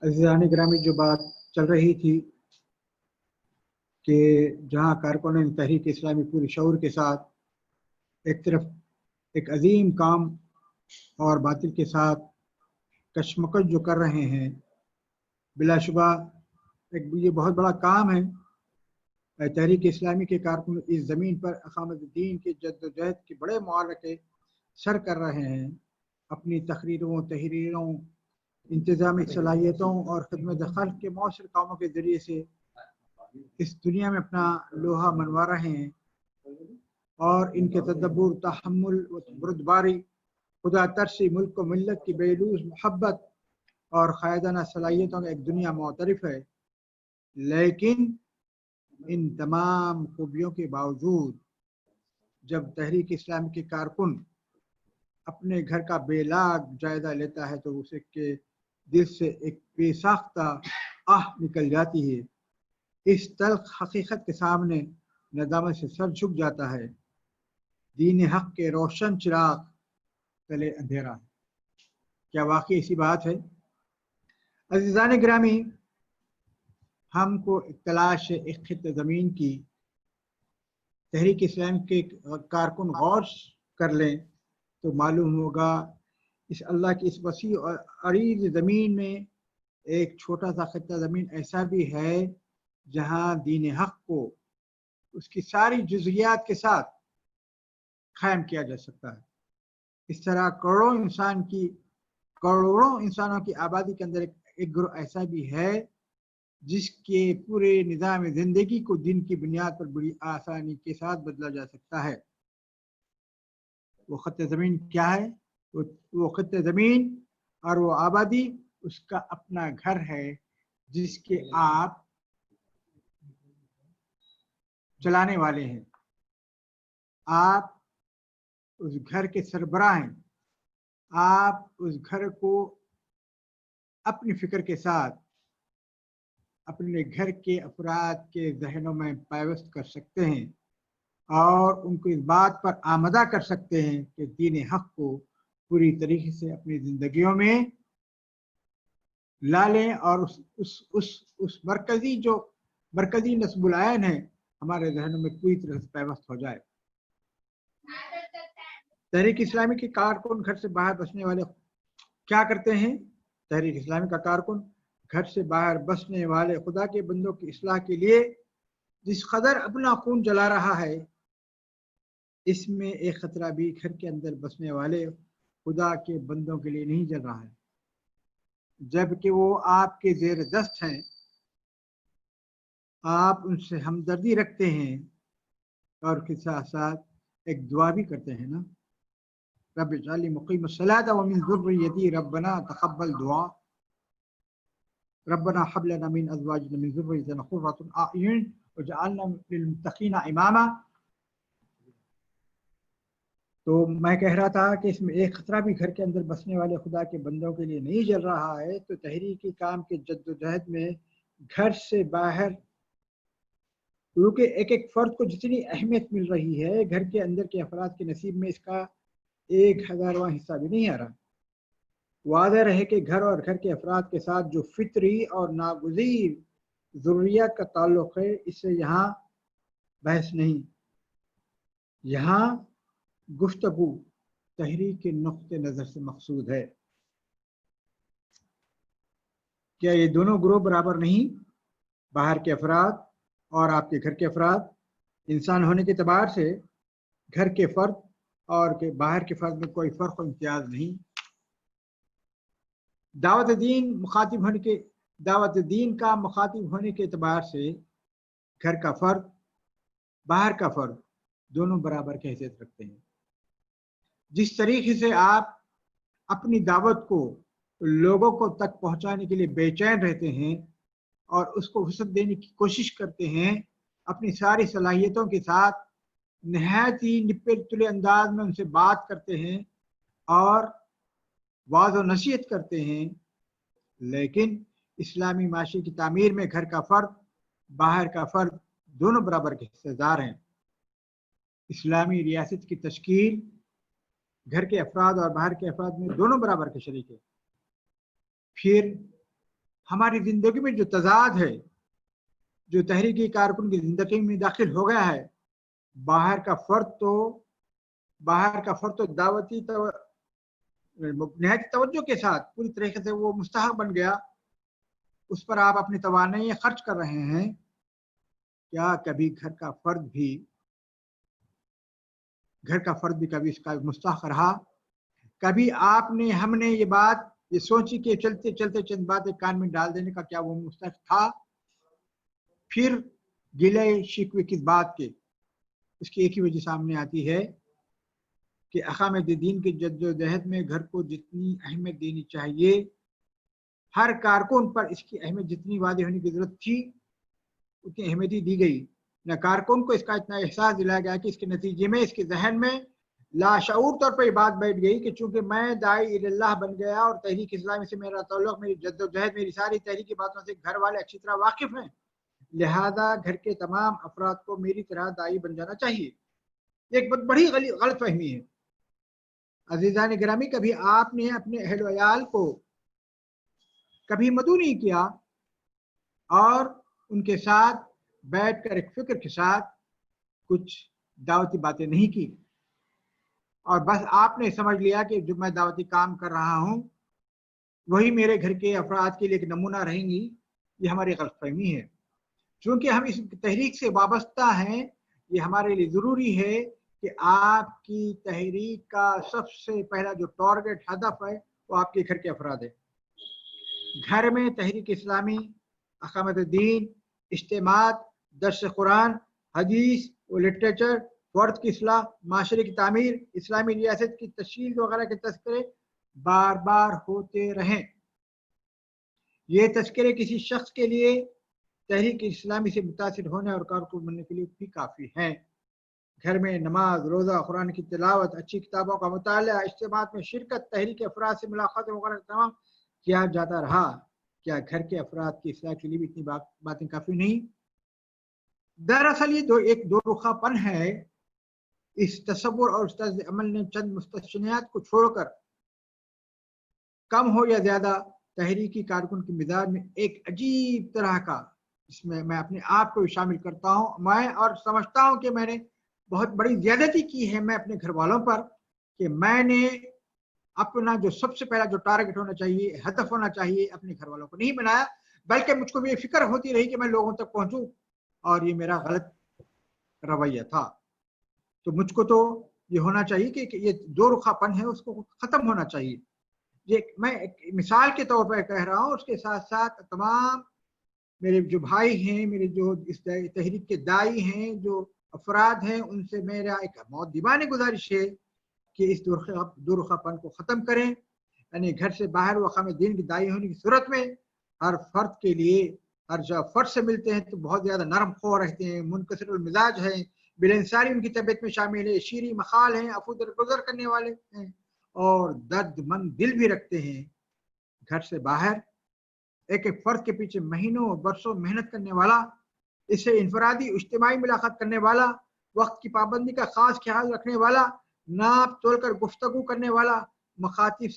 अज़ीज़ान ग्रामी, जो बात चल रही थी कि जहाँ कारकुनान तहरीक इस्लामी पूरी शऊर के साथ एक तरफ एक अजीम काम और बातिल के साथ कशमकश जो कर रहे हैं, बिलाशुबा एक ये बहुत बड़ा काम है। तहरीक इस्लामी के कारकुन इस ज़मीन पर अक़ामत दीन के जद्दोजहद के बड़े मुआरके सर कर रहे हैं। अपनी तहरीरों, इंतज़ामी सलाहियतों और खिदमत खल्क़ के मौसर कामों के ज़रिए से इस दुनिया में अपना लोहा मनवा रहे हैं और इनके तदब्बुर, तहम्मुल व बुरदबारी, खुदा तरसी, मुल्क व मिल्लत की बेलूज़ मोहब्बत और क़ायदाना सलाहियतों का एक दुनिया मुअतरिफ़ है। लेकिन इन तमाम खूबियों के बावजूद जब तहरीक इस्लामी के कारकुन अपने घर का बेलाग जायजा लेता है तो उसे के दिल से एक बेसाख्ता आह निकल जाती है। इस तल्ख हकीकत के सामने नदामत से सर झुक जाता है। दीन हक के रोशन चिराग तले अंधेरा है। क्या वाकई ऐसी बात है? अज़ीज़ान गिरामी, हमको तलाश एक खित्ते ज़मीन की तहरीक इस्लाम के कारकुन गौर कर लें तो मालूम होगा इस अल्लाह की इस वसी और अरीज़ ज़मीन में एक छोटा सा खित्ता ज़मीन ऐसा भी है जहाँ दीन हक को उसकी सारी जुज़ियात के साथ कायम किया जा सकता है। इस तरह करोड़ों इंसानों की आबादी के अंदर एक ग्रुप ऐसा भी है जिसके पूरे निज़ाम ज़िंदगी को दिन की बुनियाद पर बड़ी आसानी के साथ बदला जा सकता है। वो खत्ते ज़मीन क्या है? वो खत्ते ज़मीन और वो आबादी उसका अपना घर है जिसके आप चलाने वाले हैं। आप उस घर के सरबराह हैं। आप उस घर को अपनी फिक्र के साथ अपने घर के अफराद के जहनों में पायवस्त कर सकते हैं और उनको इस बात पर आमदा कर सकते हैं कि दीन हक को पूरी तरीके से अपनी ज़िंदगियों में ला लें और उस मरकज़ी नस्बुल आयन है हमारे जहनों में पूरी तरह से पायवस्त हो जाए। तहरीक इस्लामी के कारकुन घर से बाहर बसने वाले क्या करते हैं? तहरीक इस्लामी का कारकुन घर से बाहर बसने वाले खुदा के बंदों की इस्लाह के लिए जिस कदर अपना खून जला रहा है, इसमें एक खतरा भी घर के अंदर बसने वाले खुदा के बंदों के लिए नहीं जल रहा है, जबकि वो आपके जेर दस्त हैं। आप उनसे हमदर्दी रखते हैं और के साथ साथ एक दुआ भी करते हैं ना, रब इजअलनी मुक़ीमस्सलात व मिन ज़ुर्रिय्यती रब्बना तक़ब्बल दुआ रब्बना हब लना मिन अज़वाजिना मिन ज़ुर्रिय्यतिना क़ुर्रतु अ'युन वजअलना लिलमुत्तक़ीना इमामा। तो मैं कह रहा था कि इसमें एक खतरा भी घर के अंदर बसने वाले खुदा के बंदों के लिए नहीं जल रहा है। तो तहरीकी काम के जद्दोजहद में घर से बाहर क्योंकि एक एक फर्द को जितनी अहमियत मिल रही है, घर के अंदर के अफराद के नसीब में इसका 1000वां हिस्सा भी नहीं आ रहा। वाज़ेह रहे कि घर और घर के अफराद के साथ जो फितरी और नागुज़ीर ज़ुर्रियत का ताल्लुक़ है, इससे यहाँ बहस नहीं। यहाँ गुफ्तगू तहरीक के नुक्ते नज़र से मकसूद है। क्या ये दोनों ग्रोह बराबर नहीं? बाहर के अफराद और आपके घर के अफराद। इंसान होने के एतबार से घर के फ़र्द और के बाहर के फ़र्द में कोई फ़र्क और इम्तियाज़ नहीं। दावत दीन का मुखातिब होने के एतबार से घर का फ़र्द, बाहर का फ़र्द दोनों बराबर की हैसियत रखते हैं। जिस तरीके से आप अपनी दावत को लोगों को तक पहुंचाने के लिए बेचैन रहते हैं और उसको वसअत देने की कोशिश करते हैं, अपनी सारी सलाहियतों के साथ नहायत ही निपे तुले अंदाज में उनसे बात करते हैं और वाज़ व नसीहत करते हैं, लेकिन इस्लामी माशरे की तामीर में घर का फ़र्द, बाहर का फ़र्द दोनों बराबर के हिस्सेदार हैं। इस्लामी रियासत की तश्कील घर के अफराद और बाहर के अफराद में दोनों बराबर के शरीक है। फिर ہماری زندگی میں جو تضاد ہے، جو تحریکی کارکن کی زندگی میں داخل ہو گیا ہے، باہر کا فرد تو دعوتی نہایت توجہ کے ساتھ پوری طریقے سے وہ مستحق بن گیا، اس پر آپ اپنی توانائی خرچ کر رہے ہیں. کیا کبھی گھر کا فرد بھی کبھی اس کا مستحق رہا؟ کبھی ہم نے یہ سوچی کہ چلتے چلتے چند باتیں کان میں ڈال دینے کا کیا وہ مستحق تھا؟ پھر گلے شکوے کس بات کے؟ اس کی ایک ہی وجہ سامنے آتی ہے کہ اقامت دین کی جدوجہد میں گھر کو جتنی اہمیت دینی چاہیے، ہر کارکن پر اس کی اہمیت جتنی واضح ہونے کی ضرورت تھی اتنی اہمیت ہی دی گئی. نہ کارکن کو اس کا اتنا احساس دلایا گیا کہ اس کے نتیجے میں اس کے ذہن میں لاشعور طور پر یہ بات بیٹھ گئی کہ چونکہ میں داعی اللہ بن گیا اور تحریک اسلامی سے میرا تعلق، میری جدوجہد، میری ساری تحریکی باتوں سے گھر والے اچھی طرح واقف ہیں، لہذا گھر کے تمام افراد کو میری طرح داعی بن جانا چاہیے. یہ ایک بہت بڑی غلط فہمی ہے. عزیزان گرامی، کبھی آپ نے اپنے اہل و عیال کو کبھی مدعو نہیں کیا اور ان کے ساتھ بیٹھ کر ایک فکر کے ساتھ کچھ دعوتی باتیں نہیں کی، اور بس آپ نے سمجھ لیا کہ جو میں دعوتی کام کر رہا ہوں وہی میرے گھر کے افراد کے لیے ایک نمونہ رہیں گی؟ یہ ہماری غلط فہمی ہے. چونکہ ہم اس تحریک سے وابستہ ہیں، یہ ہمارے لیے ضروری ہے کہ آپ کی تحریک کا سب سے پہلا جو ٹارگٹ ہدف ہے وہ آپ کے گھر کے افراد ہے. گھر میں تحریک اسلامی، اقامت دین، اجتماعات، درس قرآن، حدیث و لٹریچر، فرد کی اصلاح، معاشرے کی تعمیر، اسلامی ریاست کی تشکیل وغیرہ کے تذکرے بار بار ہوتے رہیں. یہ تذکرے کسی شخص کے لیے تحریک اسلامی سے متاثر ہونے اور کارکن بننے کے لیے بھی کافی ہیں. گھر میں نماز، روزہ، قرآن کی تلاوت، اچھی کتابوں کا مطالعہ، اجتماعات میں شرکت، تحریک افراد سے ملاقات وغیرہ تمام کیا جاتا رہا. کیا گھر کے افراد کی اصلاح کے لیے بھی اتنی باتیں کافی نہیں؟ دراصل یہ ایک دو رخا پن ہے. اس تصور اور اس طرز عمل نے چند مستثنیات کو چھوڑ کر کم ہو یا زیادہ تحریکی کارکن کے مزاج میں ایک عجیب طرح کا، اس میں اپنے آپ کو شامل کرتا ہوں میں، اور سمجھتا ہوں کہ میں نے بہت بڑی زیادتی کی ہے میں اپنے گھر والوں پر، کہ میں نے اپنا جو سب سے پہلا جو ٹارگٹ ہونا چاہیے، ہدف ہونا چاہیے، اپنے گھر والوں کو نہیں بنایا، بلکہ مجھ کو بھی یہ فکر ہوتی رہی کہ میں لوگوں تک پہنچوں، اور یہ میرا غلط رویہ تھا. تو مجھ کو تو یہ ہونا چاہیے کہ یہ دو رخا پن ہے اس کو ختم ہونا چاہیے. یہ میں ایک مثال کے طور پر کہہ رہا ہوں، اس کے ساتھ ساتھ تمام میرے جو بھائی ہیں، میرے جو اس تحریک کے دائی ہیں، جو افراد ہیں، ان سے میرا ایک مؤدبانہ گزارش ہے کہ اس دو رخا پن کو ختم کریں. یعنی گھر سے باہر وہ اقامت دین کی دائی ہونے کی صورت میں ہر فرد کے لیے، ہر جب فرد سے ملتے ہیں تو بہت زیادہ نرم خو رہتے ہیں، منکسر المزاج ہیں، بلنساری ان کی طبیعت میں شامل ہے، شیریں مخال ہیں، عفو درگزر کرنے والے ہیں، اور درد مند دل بھی رکھتے ہیں. گھر سے باہر ایک ایک فرد کے پیچھے مہینوں برسوں محنت کرنے والا، اس سے انفرادی اجتماعی ملاقات کرنے والا، وقت کی پابندی کا خاص خیال رکھنے والا، ناپ تول کر گفتگو کرنے والا، مخاطب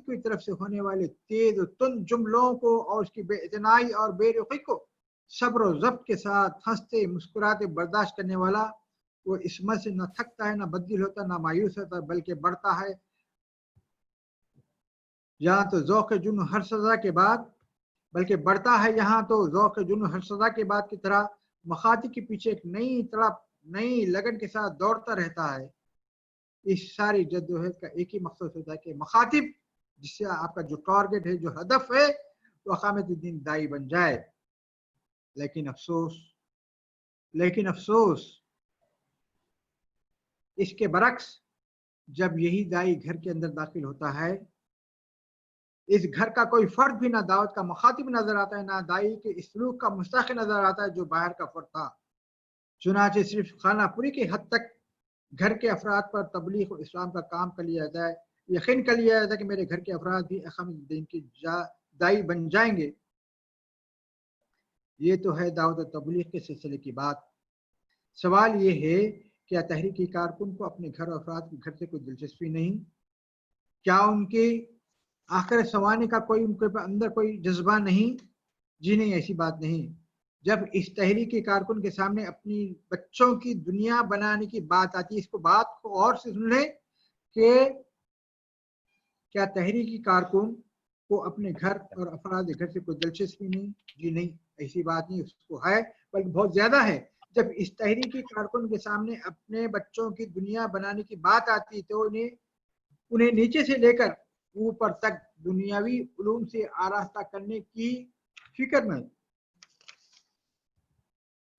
کی طرف سے ہونے والے تیز و تند جملوں کو اور اس کی بے اعتنائی اور بے رخی کو صبر و ضبط کے ساتھ ہنستے مسکراتے برداشت کرنے والا، وہ اس عمل سے نہ تھکتا ہے، نہ بددل ہوتا، نہ مایوس ہوتا، بلکہ بڑھتا ہے. یہاں تو ذوق جنون ہر سزا کے بعد، بلکہ بڑھتا ہے یہاں تو ذوق جنون ہر سزا کے بعد کی طرح مخاطب کے پیچھے ایک نئی تڑپ، نئی لگن کے ساتھ دوڑتا رہتا ہے. اس ساری جدوجہد کا ایک ہی مقصد ہوتا ہے کہ مخاطب، جس سے آپ کا جو ٹارگٹ ہے، جو ہدف ہے، وہ اقامت دین دائی بن جائے. لیکن افسوس اس کے برعکس، جب یہی دائی گھر کے اندر داخل ہوتا ہے، اس گھر کا کوئی فرد بھی نہ دعوت کا مخاطب نظر آتا ہے، نہ دائی کے اس سلوک کا مستحق نظر آتا ہے جو باہر کا فرد تھا. چنانچہ صرف خانہ پوری کی حد تک گھر کے افراد پر تبلیغ و اسلام کا کام کر لیا جائے، یقین کر لیا جائے کہ میرے گھر کے افراد بھی اقامت دین کی دائی بن جائیں گے. یہ تو ہے دعوت و تبلیغ کے سلسلے کی بات. سوال یہ ہے، کیا تحریکی کارکن کو اپنے گھر و افراد کے گھر سے کوئی دلچسپی نہیں؟ کیا ان کے आखिर सवाने का कोई उनके अंदर कोई जज्बा नहीं? जी नहीं, ऐसी बात नहीं। जब इस तहरीकी कारकुन के सामने अपनी बच्चों की दुनिया बनाने की बात आती है, इसको बात को और से सुन ले कि क्या तहरीकी कारकुन को अपने घर और अफराद घर से कोई दिलचस्पी नहीं? जी नहीं, ऐसी बात नहीं, उसको है, बल्कि बहुत ज्यादा है। जब इस तहरीकी कारकुन के सामने अपने बच्चों की दुनिया बनाने की बात आती है तो उन्हें नीचे से लेकर ऊपर तक दुनियावी उलूम से आरास्ता करने की फिक्र में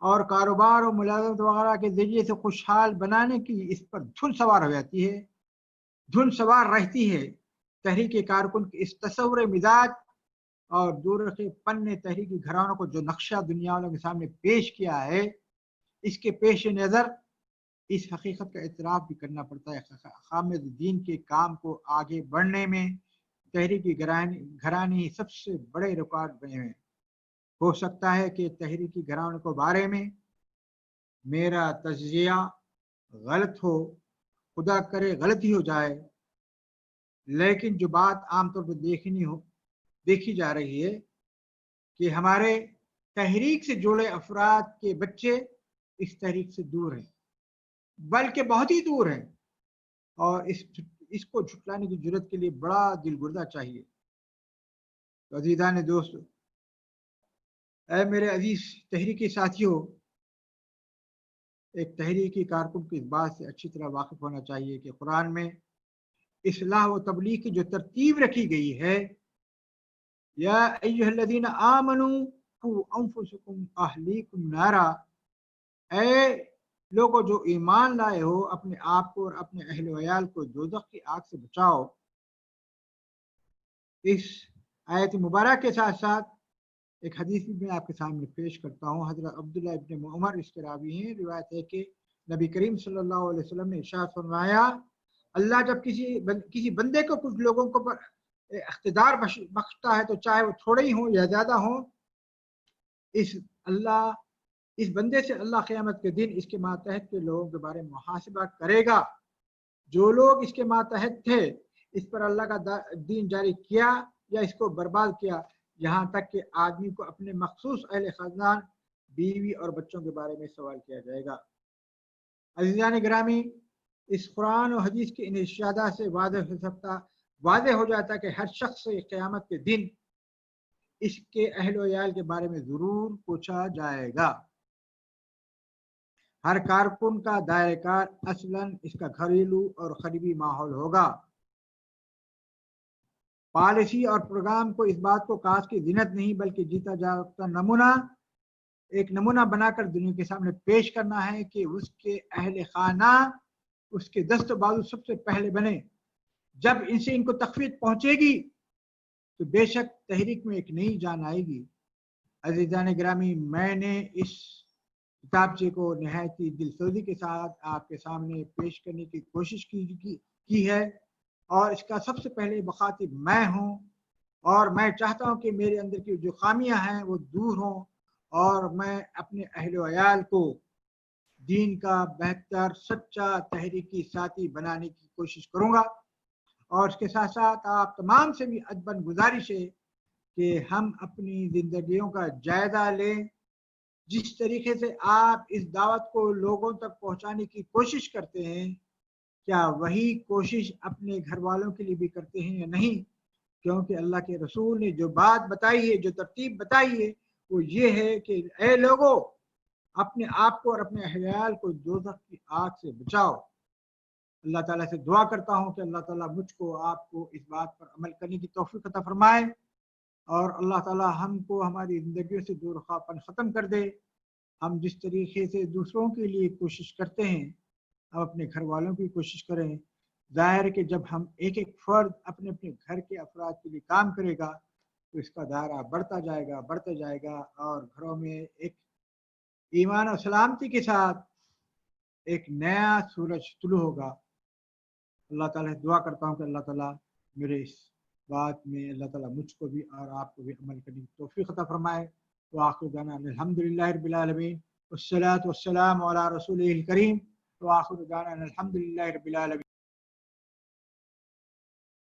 और कारोबार और मुलाजमत वगैरह के जरिए से खुशहाल बनाने की इस पर धुन सवार हो जाती है, धुन सवार रहती है। तहरीकी कारकुन के इस तस्वुर मिजाज और दूरखेपन ने तहरीकी घरानों को जो नक्शा दुनिया वालों के सामने पेश किया है, इसके पेश नज़र इस हकीकत का इतराफ़ भी करना पड़ता है, क़यामत दीन के काम को आगे बढ़ने में तहरीकी घराने सबसे बड़े रुकावट बने हुए हैं। हो सकता है कि तहरीकी घरानों के बारे में मेरा तज्जिया गलत हो, खुदा करे गलती हो जाए, लेकिन जो बात आमतौर पर देखी जा रही है कि हमारे तहरीक से जुड़े अफराद के बच्चे इस तहरीक से दूर हैं, बल्कि बहुत ही दूर हैं, और इसको झुटलाने की जरूरत के लिए बड़ा दिलगुर्दा चाहिए। तो अजीज़ान दोस्त, ऐ मेरे अजीज तहरीकी साथियों, एक तहरीकी कारकुन को इस बात से अच्छी तरह वाकिफ होना चाहिए कि कुरान में इस्लाह व तबलीग की जो तरतीब रखी गई है, या अय्युहल्लज़ीना आमनू कू अंफुसकुम अहलीकुम नारा, ऐ लोगों जो ईमान लाए हो, अपने आप को और अपने अहल वयाल को दोज़ख की आग से बचाओ। इस आयत मुबारक के साथ साथ एक हदीस भी मैं आपके सामने पेश करता हूँ। हज़रत अब्दुल्लाह इब्न उमर इसके रावी हैं। रिवायत है कि नबी करीम सल्लल्लाहु अलैहि वसल्लम ने इरशाद फरमाया, अल्लाह जब किसी बंदे को कुछ लोगों को पर इख्तिदार बख्शता है, तो चाहे वो थोड़े ही हों या ज्यादा हों, इस बंदे से अल्लाह क़यामत के दिन इसके मातहत के लोगों के बारे में मुहासिबा करेगा। जो लोग इसके मातहत थे, इस पर अल्लाह का दीन जारी किया या इसको बर्बाद किया, यहाँ तक कि आदमी को अपने मखसूस अहले खानदान, बीवी और बच्चों के बारे में सवाल किया जाएगा। अज़ीज़ान गिरामी, इस कुरान और हदीस के इन इरशादात से वाज़ेह हो जाता है कि हर शख्स से क़यामत के दिन इसके अहल वयाल के बारे में ज़रूर पूछा जाएगा। हर कारकुन का दायरेकार असलन इसका घरेलू और करीबी माहौल होगा। पॉलिसी और प्रोग्राम को इस बात को काश की जिन्नत नहीं, बल्कि जीता जागता एक नमूना बनाकर दुनिया के सामने पेश करना है कि उसके अहले खाना उसके दस्त बाजू सबसे पहले बने। जब इनसे इनको तकवीत पहुंचेगी तो बेशक तहरीक में एक नई जान आएगी। अज़ीज़ान गिरामी, मैंने इस किताबचे को नहायत ही दिलसोजी के साथ आपके सामने पेश करने की कोशिश की है, और इसका सबसे पहले मुखातिब मैं हूँ, और मैं चाहता हूँ कि मेरे अंदर की जो खामियां हैं वो दूर हों, और मैं अपने अहल वयाल को दीन का बेहतर सच्चा तहरीकी साथी बनाने की कोशिश करूँगा। और इसके साथ साथ आप तमाम से भी अदबन गुजारिश है कि हम अपनी जिंदगियों का जायजा लें। जिस तरीके से आप इस दावत को लोगों तक पहुंचाने की कोशिश करते हैं, क्या वही कोशिश अपने घर वालों के लिए भी करते हैं या नहीं? क्योंकि अल्लाह के रसूल ने जो बात बताई है, जो तरतीब बताई है, वो ये है कि ऐ लोगों, अपने आप को और अपने अहयाल को दोज़ख की आग से बचाओ। अल्लाह ताला से दुआ करता हूँ कि अल्लाह ताला मुझको आपको इस बात पर अमल करने की तौफीक अता फरमाए, और अल्लाह ताला हमको हमारी ज़िंदगियों से दूरखापन ख़त्म कर दे। हम जिस तरीके से दूसरों के लिए कोशिश करते हैं, हम अपने घर वालों की कोशिश करें। ज़ाहिर है कि जब हम एक एक फ़र्द अपने अपने घर के अफराद के लिए काम करेगा, तो इसका दायरा बढ़ता जाएगा, और घरों में एक ईमान और सलामती के साथ एक नया सूरज तुलू होगा। अल्लाह ताला से दुआ करता हूँ कि अल्लाह ताला मेरे इस बात में अल्लाह ताला मुझको भी और आपको भी अमल करने की तौफीक अता फरमाए। व आखिर दाना अल्हम्दुलिल्लाहि रब्बिल आलमीन वस्सलातु वस्सलामु अला रसूलिहिल करीम व आखिर दाना अल्हम्दुलिल्लाहि रब्बिल आलमीन।